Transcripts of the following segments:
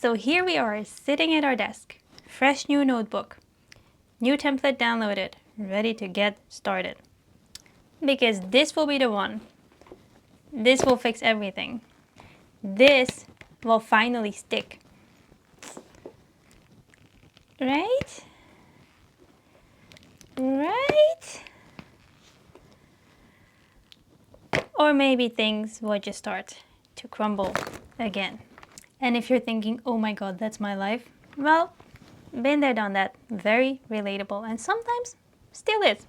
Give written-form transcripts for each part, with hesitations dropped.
So here we are sitting at our desk, fresh new notebook, new template downloaded, ready to get started. Because this will be the one. This will fix everything. This will finally stick. Right? Right? Or maybe things will just start to crumble again. And if you're thinking, oh my god, that's my life, well, been there, done that. Very relatable, and sometimes still is.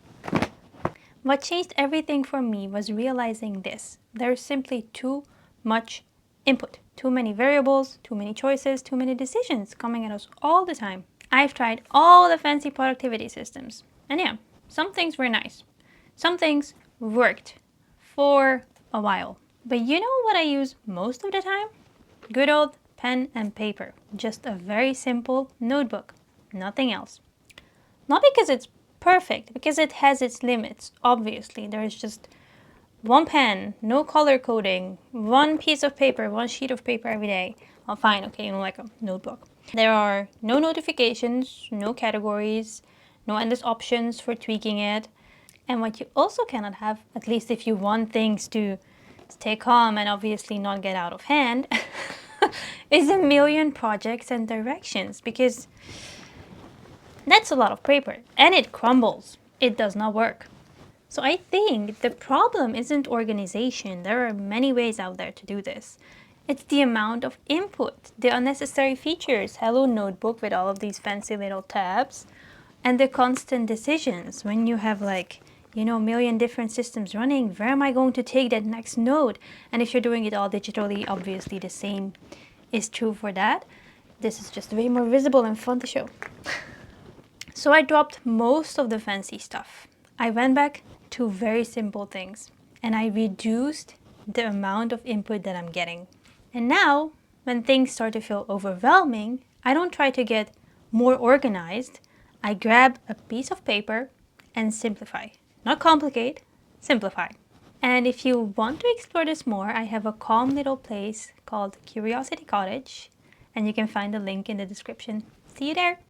What changed everything for me was realizing this. There's simply too much input. Too many variables, too many choices, too many decisions coming at us all the time. I've tried all the fancy productivity systems. And yeah, some things were nice. Some things worked for a while. But you know what I use most of the time? Good old pen and paper. Just a very simple notebook. Nothing else. Not because it's perfect, because it has its limits. Obviously, there is just one pen, no color coding, one piece of paper, one sheet of paper every day. Well, fine, okay, like a notebook. There are no notifications, no categories, no endless options for tweaking it. And what you also cannot have, at least if you want things to stay calm and obviously not get out of hand, is a million projects and directions, because that's a lot of paper and it crumbles. It does not work. So I think the problem isn't organization. There are many ways out there to do this. It's the amount of input, the unnecessary features. Hello notebook with all of these fancy little tabs, and the constant decisions when you have like, a million different systems running. Where am I going to take that next node? And if you're doing it all digitally, obviously the same is true for that. This is just way more visible and fun to show. So I dropped most of the fancy stuff. I went back to very simple things, and I reduced the amount of input that I'm getting. And now, when things start to feel overwhelming, I don't try to get more organized. I grab a piece of paper and simplify. Not complicate, simplify. And if you want to explore this more, I have a calm little place called Curiosity Cottage, and you can find the link in the description. See you there!